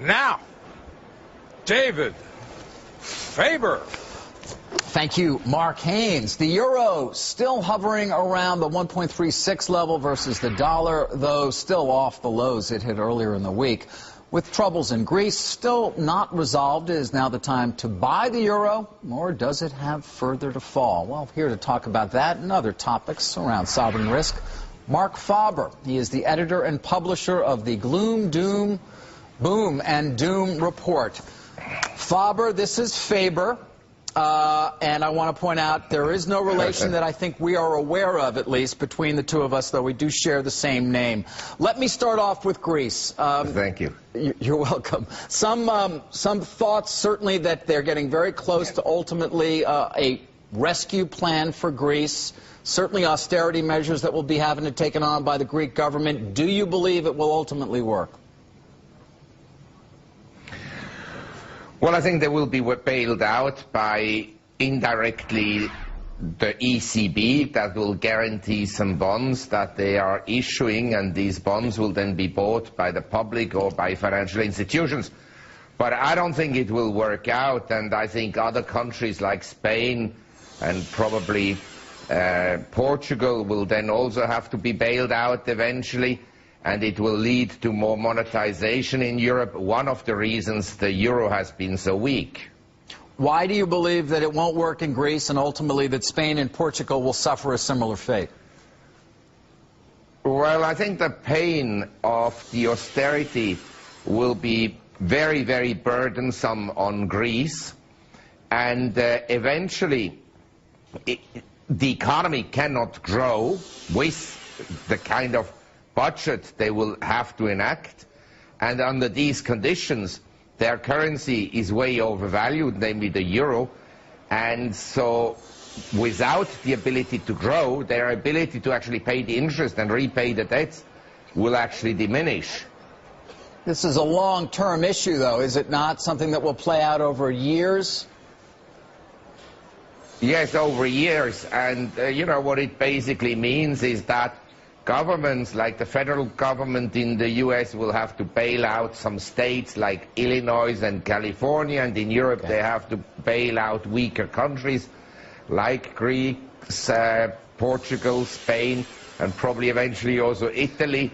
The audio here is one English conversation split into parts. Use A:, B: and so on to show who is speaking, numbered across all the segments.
A: Now, David Faber.
B: Thank you, Mark Haynes. The euro still hovering around the 1.36 level versus the dollar, though still off the lows it hit earlier in the week. With troubles in Greece still not resolved, is now the time to buy the euro, or does it have further to fall? Well, here to talk about that and other topics around sovereign risk, Marc Faber. He is the editor and publisher of the Gloom, Doom, Boom and Doom Report. Faber, this is Faber. And I want to point out there is no relation that I think we are aware of, at least, between the two of us, though we do share the same name. Let me start off with Greece.
C: Thank you.
B: You're welcome. Some thoughts, certainly, that they're getting very close to ultimately a rescue plan for Greece. Certainly austerity measures that will be having to taken on by the Greek government. Do you believe it will ultimately work?
C: Well, I think they will be bailed out by indirectly the ECB, that will guarantee some bonds that they are issuing, and these bonds will then be bought by the public or by financial institutions. But I don't think it will work out, and I think other countries like Spain and probably Portugal will then also have to be bailed out eventually. And it will lead to more monetization in Europe, one of the reasons the euro has been so weak.
B: Why do you believe that it won't work in Greece and ultimately that Spain and Portugal will suffer a similar fate?
C: Well, I think the pain of the austerity will be very, very burdensome on Greece. And eventually, the economy cannot grow with the kind of budget they will have to enact, and under these conditions their currency is way overvalued, namely the euro, and so without the ability to grow, their ability to actually pay the interest and repay the debts will actually diminish.
B: This is a long-term issue, though, is it not? Something that will play out over years?
C: Yes, over years, and you know what it basically means is that governments like the federal government in the US will have to bail out some states like Illinois and California, and in Europe they have to bail out weaker countries like Greece, Portugal, Spain, and probably eventually also Italy.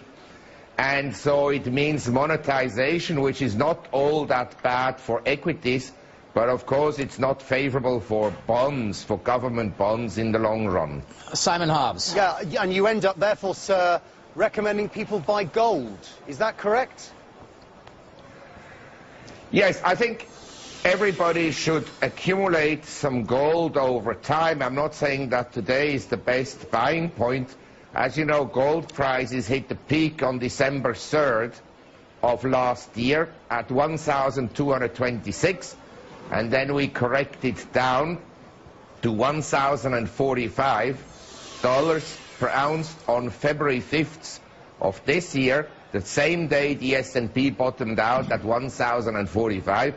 C: And so it means monetization, which is not all that bad for equities, but of course it's not favorable for bonds, for government bonds in the long run.
B: Simon Hobbs.
D: Yeah, and you end up therefore, sir, recommending people buy gold. Is that correct?
C: Yes, I think everybody should accumulate some gold over time. I'm not saying that today is the best buying point. As you know, gold prices hit the peak on December 3rd of last year at 1,226. And then we corrected down to $1,045 per ounce on February 5th of this year. The same day the S&P bottomed out at 1,045,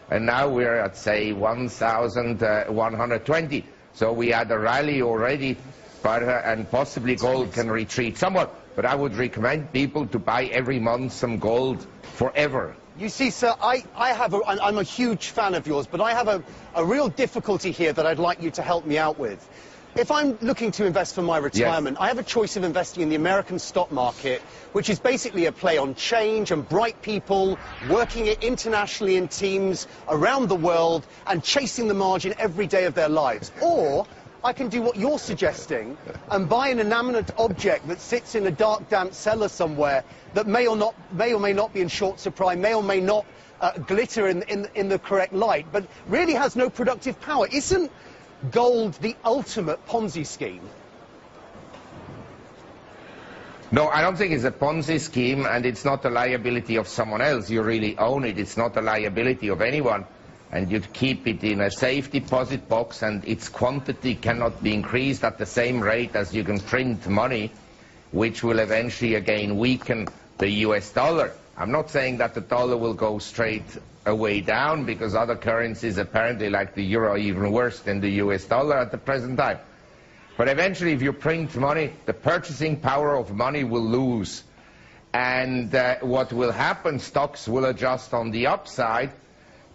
C: and now we're at, say, 1,120. So we had a rally already, but and possibly gold can retreat somewhat. But I would recommend people to buy every month some gold forever.
D: You see, sir, I'm a huge fan of yours, but I have a real difficulty here that I'd like you to help me out with. If I'm looking to invest for my retirement, yes, I have a choice of investing in the American stock market, which is basically a play on change and bright people working it internationally in teams around the world and chasing the margin every day of their lives. Or I can do what you're suggesting and buy an inanimate object that sits in a dark, damp cellar somewhere that may or may not be in short supply, may or may not glitter in the correct light, but really has no productive power. Isn't gold the ultimate Ponzi scheme?
C: No, I don't think it's a Ponzi scheme, and it's not a liability of someone else. You really own it. It's not a liability of anyone. And you'd keep it in a safe deposit box, and its quantity cannot be increased at the same rate as you can print money, which will eventually again weaken the US dollar. I'm not saying that the dollar will go straight away down, because other currencies apparently like the euro are even worse than the US dollar at the present time. But eventually if you print money, the purchasing power of money will lose. And what will happen, stocks will adjust on the upside.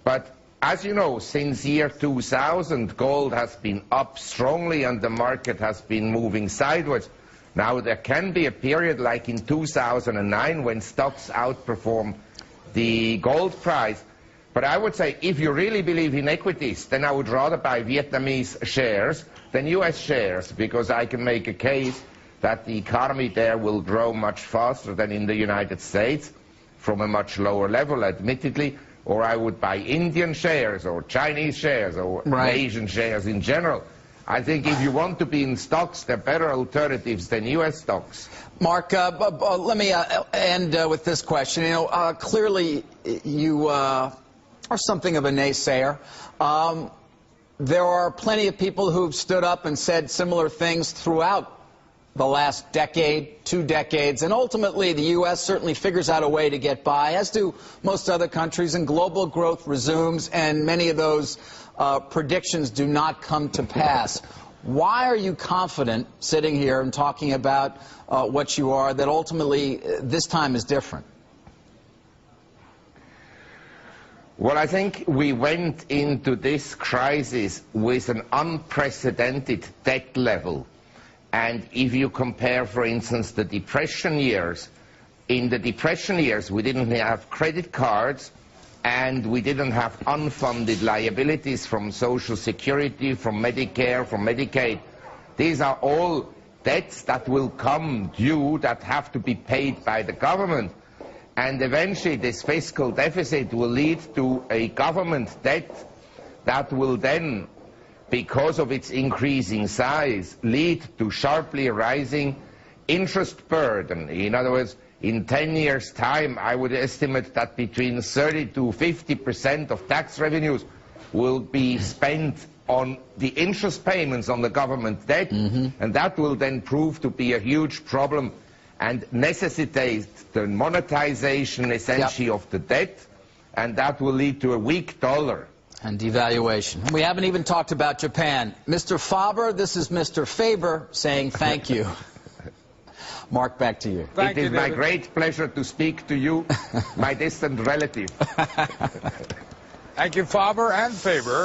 C: But as you know, since year 2000, gold has been up strongly and the market has been moving sideways. Now there can be a period like in 2009 when stocks outperform the gold price. But I would say if you really believe in equities, then I would rather buy Vietnamese shares than US shares, because I can make a case that the economy there will grow much faster than in the United States from a much lower level, admittedly. Or I would buy Indian shares or Chinese shares or Asian shares in general. I think if you want to be in stocks, there are better alternatives than U.S. stocks.
B: Mark, let me end with this question. You know, clearly you are something of a naysayer. There are plenty of people who've stood up and said similar things throughout the last decade, 2 decades, and ultimately the U.S. certainly figures out a way to get by, as do most other countries, and global growth resumes, and many of those predictions do not come to pass. Why are you confident, sitting here and talking about what you are, that ultimately this time is different?
C: Well, I think we went into this crisis with an unprecedented debt level. And if you compare, for instance, the Depression years, in the Depression years we didn't have credit cards and we didn't have unfunded liabilities from Social Security, from Medicare, from Medicaid. These are all debts that will come due, that have to be paid by the government. And eventually this fiscal deficit will lead to a government debt that will then, because of its increasing size, lead to sharply rising interest burden. In other words, in 10 years' time, I would estimate that between 30 to 50% of tax revenues will be spent on the interest payments on the government debt, and that will then prove to be a huge problem and necessitate the monetization, essentially, of the debt, and that will lead to a weak dollar.
B: And devaluation. We haven't even talked about Japan. Mr. Faber, this is Mr. Faber saying thank you. Mark, back to you.
C: It is my great pleasure to speak to you, my distant relative.
A: Thank you, Faber and Faber.